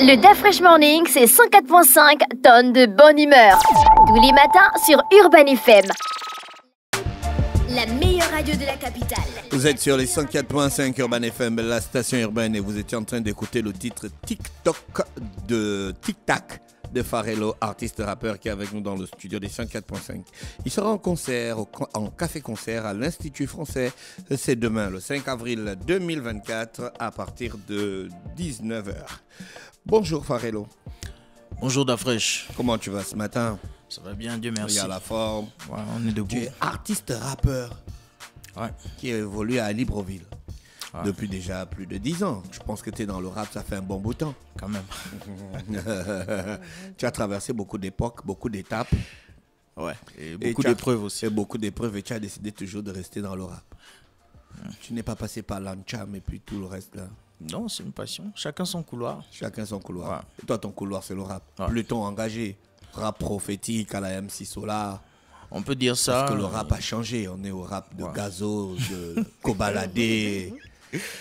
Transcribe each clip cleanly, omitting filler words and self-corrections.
Le DaFresh Morning, c'est 104.5 tonnes de bonne humeur. Tous les matins sur Urban FM. La meilleure radio de la capitale. Vous êtes sur les 104.5 Urban FM, la station urbaine, et vous étiez en train d'écouter le titre TikTok de Tic Tac de Pharrell, artiste rappeur qui est avec nous dans le studio des 104.5. Il sera en concert, en café-concert à l'Institut français. C'est demain, le 5 avril 2024, à partir de 19h. Bonjour Pharrell. Bonjour DaFresh. Comment tu vas ce matin? Ça va bien, Dieu merci. Il y a la forme. Ouais, on est debout. Tu es artiste rappeur qui évolue à Libreville. Depuis déjà plus de 10 ans. Je pense que tu es dans le rap, ça fait un bon bout de temps. Quand même. Tu as traversé beaucoup d'époques, beaucoup d'étapes. Ouais, et beaucoup d'épreuves aussi. Et beaucoup d'épreuves, et tu as décidé toujours de rester dans le rap. Tu n'es pas passé par l'Ancham et puis tout le reste là. Non, c'est une passion. Chacun son couloir. Chacun son couloir. Ouais. Et toi, ton couloir, c'est le rap. Ouais. Pluton engagé. Rap prophétique à la MC Solar. On peut dire ça. Parce que le rap a changé. On est au rap de Gazo, de Kobalade.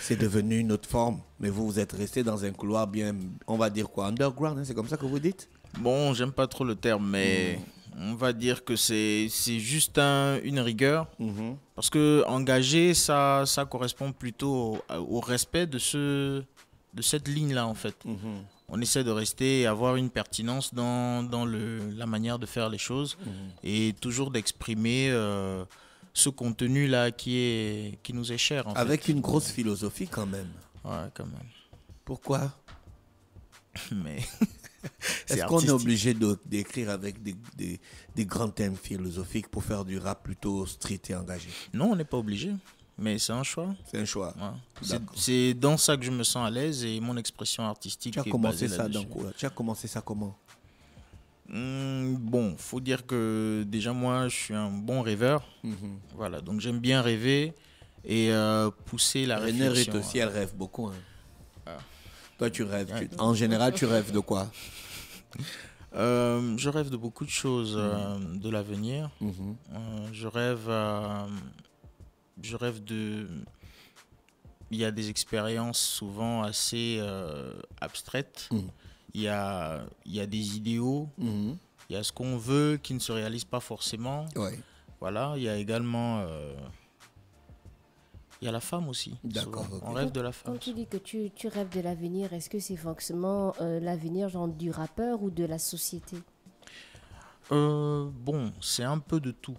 C'est devenu une autre forme. Mais vous, vous êtes resté dans un couloir bien, on va dire quoi, underground, hein, c'est comme ça que vous dites? Bon, j'aime pas trop le terme, mais on va dire que c'est juste une rigueur. Parce que engagé, ça correspond plutôt au respect de cette ligne-là, en fait. On essaie de rester et avoir une pertinence dans la manière de faire les choses et toujours d'exprimer ce contenu-là qui nous est cher. Avec une grosse philosophie quand même. Ouais, quand même. Pourquoi? Mais est-ce qu'on est obligé d'écrire avec des grands thèmes philosophiques pour faire du rap plutôt street et engagé? Non, on n'est pas obligé. Mais c'est un choix. C'est un choix. Ouais. C'est dans ça que je me sens à l'aise et mon expression artistique. Tu as commencé ça dans quoi? Tu as commencé ça comment? Bon, faut dire que déjà moi, je suis un bon rêveur. Voilà, donc j'aime bien rêver et pousser la réflexion. Renée aussi, elle rêve beaucoup. Toi, tu rêves. En général, tu rêves de quoi? Je rêve de beaucoup de choses, de l'avenir. Je rêve de... Il y a des expériences souvent assez abstraites. Il y a des idéaux. Il y a ce qu'on veut qui ne se réalise pas forcément. Voilà, il y a également... il y a la femme aussi. D'accord. On rêve de la femme. Quand tu dis que tu rêves de l'avenir, est-ce que c'est forcément l'avenir genre du rappeur ou de la société? Bon, c'est un peu de tout.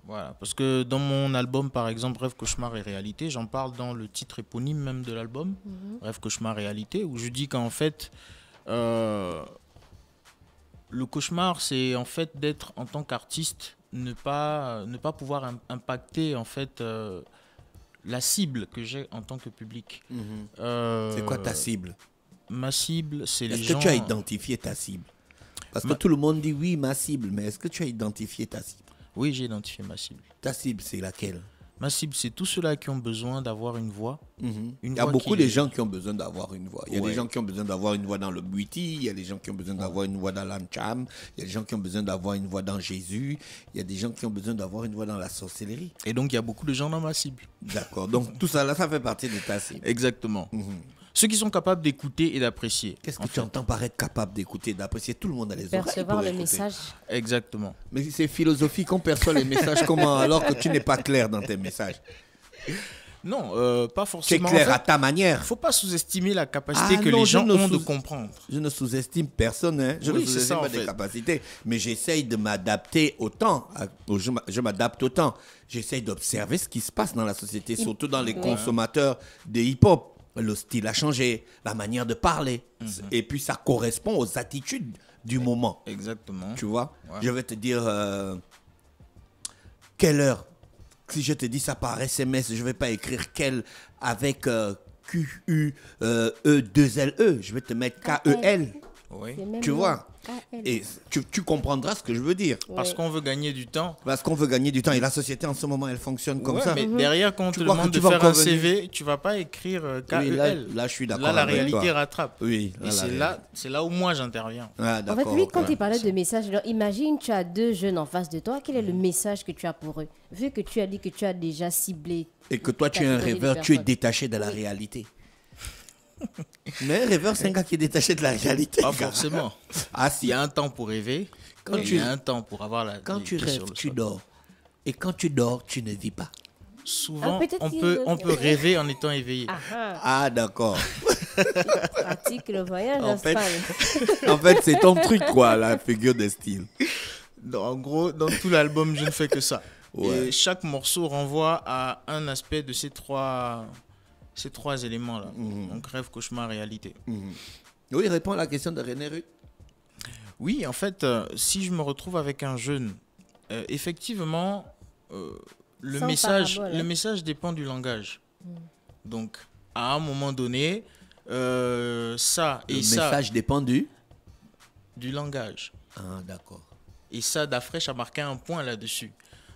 Voilà, parce que dans mon album, par exemple, Rêve, Cauchemar et Réalité, j'en parle dans le titre éponyme même de l'album, Rêve, Cauchemar, Réalité, où je dis qu'en fait, le cauchemar, c'est en fait d'être en tant qu'artiste, ne pas pouvoir impacter en fait la cible que j'ai en tant que public. C'est quoi ta cible? Ma cible, c'est les gens... Est-ce que tu as identifié ta cible? Parce que tout le monde dit oui, ma cible, mais est-ce que tu as identifié ta cible? Oui, j'ai identifié ma cible. Ta cible, c'est laquelle? Ma cible, c'est tous ceux-là qui ont besoin d'avoir une voix. Il y a beaucoup de gens qui ont besoin d'avoir une voix. Il y a des gens qui ont besoin d'avoir une voix dans le Buiti, il y a des gens qui ont besoin d'avoir une voix dans l'Ancham, il y a des gens qui ont besoin d'avoir une voix dans Jésus, il y a des gens qui ont besoin d'avoir une voix dans la sorcellerie. Et donc, il y a beaucoup de gens dans ma cible. D'accord. Donc, tout ça, là, ça fait partie de ta cible. Exactement. Ceux qui sont capables d'écouter et d'apprécier. Qu'est-ce que tu entends par être capable d'écouter, d'apprécier? Tout le monde a les oreilles. Percevoir le message. Exactement. Mais c'est philosophique, on perçoit les messages comment alors que tu n'es pas clair dans tes messages? Non, pas Tu es forcément. clair En fait, à ta manière. il ne faut pas sous-estimer la capacité que les gens ont de comprendre. Je ne sous-estime personne, hein. Je ne sous-estime pas des capacités, mais j'essaye de m'adapter autant. Je m'adapte autant. J'essaye d'observer ce qui se passe dans la société, surtout dans les consommateurs de hip-hop. Le style a changé, la manière de parler. Et puis ça correspond aux attitudes du moment. Exactement. Tu vois? Ouais. Je vais te dire quelle heure. Si je te dis ça par SMS, je ne vais pas écrire quelle avec Q-U-E-2-L-E. Je vais te mettre K-E-L. Oui. Tu vois? Et tu comprendras ce que je veux dire. Parce qu'on veut gagner du temps. Parce qu'on veut gagner du temps. Et la société en ce moment, elle fonctionne comme ça. Mais derrière, quand on te crois demande que tu de vas faire un encore venir? CV, tu ne vas pas écrire Oui, K-E-L. là, je suis d'accord. Là, la avec réalité toi. rattrape. Oui. Et c'est là où moi j'interviens. Ah, En fait, d'accord. lui, quand ok. il parlait de message, alors, imagine, tu as deux jeunes en face de toi. Quel est le message que tu as pour eux? Vu que tu as dit que tu as déjà ciblé. Et que toi, tu es un catégorie de rêveur, tu es personnes. détaché de la réalité. Mais un rêveur, c'est un gars qui est détaché de la réalité. Pas gars. forcément. Ah Il si. y a un temps pour rêver, Quand il y a un temps pour avoir Quand les tu pieds sur rêves, le tu sol. dors. Et quand tu dors, tu ne vis pas. Souvent, peut-être on qu'il peut rêver en étant éveillé. Ah d'accord. Pratique le voyage En fait- astral. En fait, c'est ton truc, quoi, la figure de style. En gros, dans tout l'album, je ne fais que ça. Ouais. Et chaque morceau renvoie à un aspect de ces trois éléments-là. Donc rêve, cauchemar, réalité. Oui, réponds à la question de René Ruth. Oui, en fait, si je me retrouve avec un jeune, effectivement, le Sans message, parabole, hein. le message dépend du langage. Donc, à un moment donné, ça Le et ça, message dépend du... du langage. Ah, d'accord. Et ça, Dafresh a marqué un point là-dessus.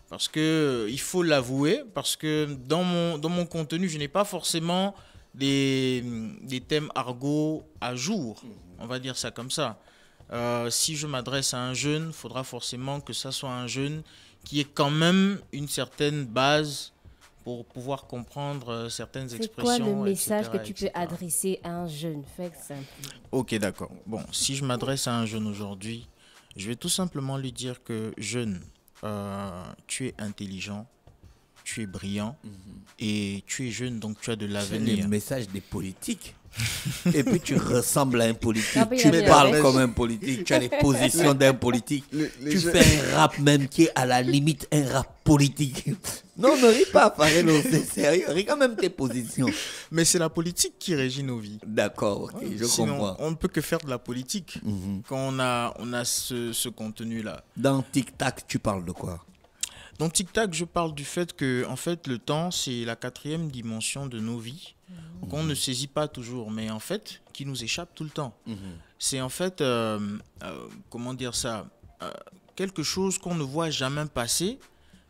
Parce que, il faut l'avouer, parce que dans mon contenu, je n'ai pas forcément des thèmes argot à jour. On va dire ça comme ça. Si je m'adresse à un jeune, il faudra forcément que ça soit un jeune qui ait quand même une certaine base pour pouvoir comprendre certaines C'est quoi expressions. le message etc., que tu peux etc. adresser à un jeune? Fais simple. Ok, d'accord. Bon, si je m'adresse à un jeune aujourd'hui, je vais tout simplement lui dire que jeune, tu es intelligent, tu es brillant et tu es jeune, donc tu as de C'est l'avenir. le message des politiques. Et puis tu ressembles à un politique, Ah, mais tu il a parles raison. comme un politique, tu as les positions d'un politique, les tu jeunes- fais un rap même qui est à la limite un rap politique. Non, ne ris pas, Farelo, c'est sérieux, regarde même tes positions. Mais c'est la politique qui régit nos vies. D'accord, ok, je Sinon, comprends. on ne peut que faire de la politique quand on a ce contenu-là. Dans Tic Tac, tu parles de quoi? Dans Tic Tac, je parle du fait que en fait, le temps, c'est la 4e dimension de nos vies qu'on ne saisit pas toujours, mais en fait, qui nous échappe tout le temps. C'est en fait, comment dire ça, quelque chose qu'on ne voit jamais passer,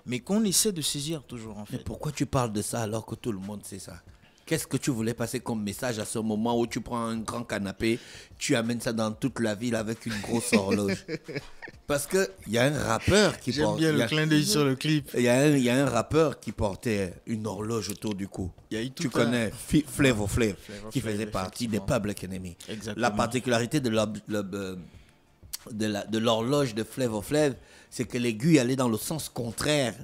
mais qu'on essaie de saisir toujours en Mais fait. pourquoi tu parles de ça alors que tout le monde sait ça? Qu'est-ce que tu voulais passer comme message à ce moment où tu prends un grand canapé, tu amènes ça dans toute la ville avec une grosse horloge? Parce qu'il y a un rappeur qui J'aime porte... bien il y le a- clin d'œil sur le clip. Il y a un rappeur qui portait une horloge autour du cou. Il y a eu Tu tout un- connais Flavor Flav, Flavor qui Flav, faisait partie des effectivement. Public Enemy. Exactement. La particularité de l'horloge de Flavor Flav, c'est que l'aiguille allait dans le sens contraire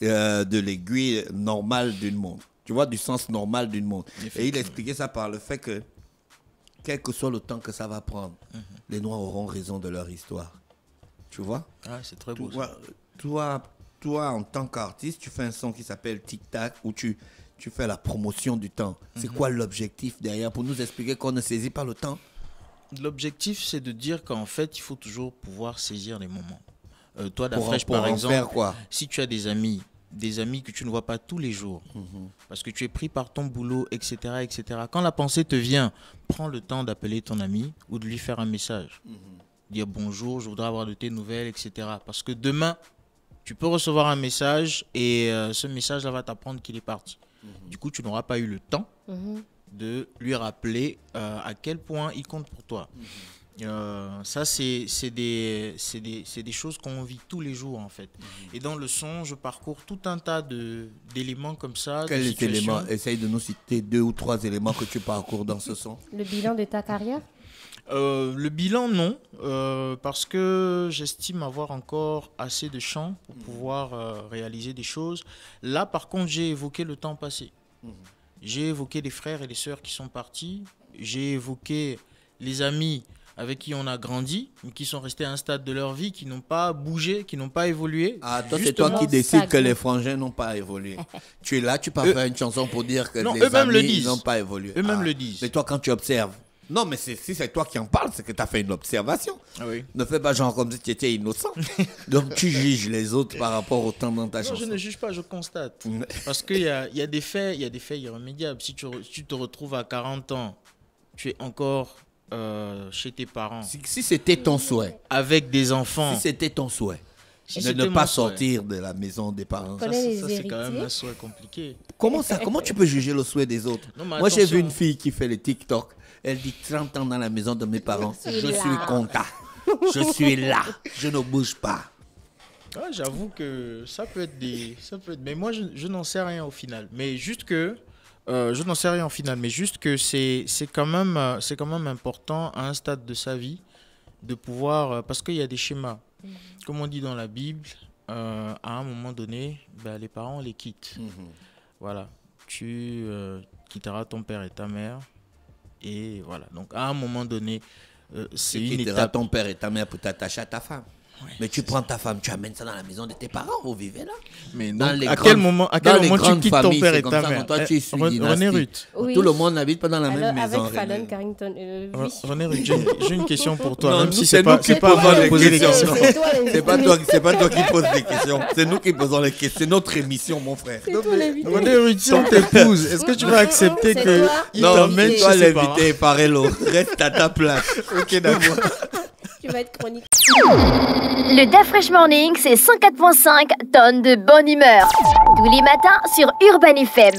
de l'aiguille normale d'une montre. Tu vois, du sens normal d'une montre. Et il expliquait ça par le fait que, quel que soit le temps que ça va prendre, les Noirs auront raison de leur histoire. Tu vois? Ah, c'est très beau. ça. Toi, en tant qu'artiste, tu fais un son qui s'appelle Tic Tac où tu fais la promotion du temps. C'est quoi l'objectif derrière pour nous expliquer qu'on ne saisit pas le temps? L'objectif, c'est de dire qu'en fait, il faut toujours pouvoir saisir les moments. Toi, Pour Dafresh, pour par en exemple, faire quoi? si tu as des amis que tu ne vois pas tous les jours, parce que tu es pris par ton boulot, etc., etc. Quand la pensée te vient, prends le temps d'appeler ton ami ou de lui faire un message. Dire bonjour, je voudrais avoir de tes nouvelles, etc. Parce que demain, tu peux recevoir un message et ce message-là va t'apprendre qu'il est parti. Du coup, tu n'auras pas eu le temps de lui rappeler à quel point il compte pour toi. Ça, c'est des choses qu'on vit tous les jours, en fait. Et dans le son, je parcours tout un tas d'éléments comme ça. de Quels situations. éléments? Essaye de nous citer 2 ou 3 éléments que tu parcours dans ce son. Le bilan de ta carrière? Le bilan, non, parce que j'estime avoir encore assez de champs pour pouvoir réaliser des choses. Là, par contre, j'ai évoqué le temps passé. J'ai évoqué les frères et les sœurs qui sont partis. J'ai évoqué les amis avec qui on a grandi, mais qui sont restés à un stade de leur vie, qui n'ont pas bougé, qui n'ont pas évolué. Ah, toi, c'est Justement, toi qui décides que stagne. les frangins n'ont pas évolué. Tu es là, tu peux faire une chanson pour dire que Non, les eux-mêmes le amis disent. n'ont pas évolué. Eux-mêmes Ah. le disent. Mais toi, quand tu observes, non, mais si c'est toi qui en parles, c'est que tu as fait une observation. Ah oui. Ne fais pas genre comme si tu étais innocent. Donc tu juges les autres par rapport au temps dans ta Non, chanson. je ne juge pas, je constate. Parce qu'il y a des faits irrémédiables. Si tu te retrouves à 40 ans, tu es encore chez tes parents, Si c'était ton souhait, avec des enfants. si c'était ton souhait, Si de c'était ne mon pas souhait. sortir de la maison des parents. Ça, Connais les c'est quand même héritiers. un souhait compliqué. Comment ça? Comment tu peux juger le souhait des autres? Non, mais Moi, j'ai vu attention. une fille qui fait les TikTok. Elle dit 30 ans dans la maison de mes parents. Je suis Je là. suis content. Je suis là. Je ne bouge pas. Ah, j'avoue que ça peut être mais moi, je n'en sais rien au final. Mais juste que Je n'en sais rien en finale, mais juste que c'est quand même important à un stade de sa vie de pouvoir, parce qu'il y a des schémas. Comme on dit dans la Bible, à un moment donné, les parents les quittent. Voilà, tu quitteras ton père et ta mère, et voilà. Donc à un moment donné, c'est une quitteras étape. ton père et ta mère pour t'attacher à ta femme. Mais tu prends ta femme, tu amènes ça dans la maison de tes parents, vous vivez là. Mais Dans donc, les à grandes- quel moment dans les tu grandes quittes ton familles, père c'est et comme ta ça, mère? toi, tu es issu René dynastie. Ruth. Oui. Tout le monde n'habite pas dans la même Alors, maison. avec Fallon René. Carrington, oui. René Ruth, j'ai une question pour toi, Non, même nous, si c'est c'est nous pas qui à moi posons de les poser les questions. questions. C'est pas toi qui poses des questions. C'est nous qui posons les questions. C'est notre émission, mon frère. René Ruth, si on t'épouse, est-ce que tu vas accepter C'est que toi. il Non, t'emmène toi chez ses parents? l'invité, Farello. Reste à ta place. Ok, d'accord. Tu vas être chronique. Le DAF Fresh Morning, c'est 104.5 tonnes de bonne humeur. Tous les matins sur Urban FM.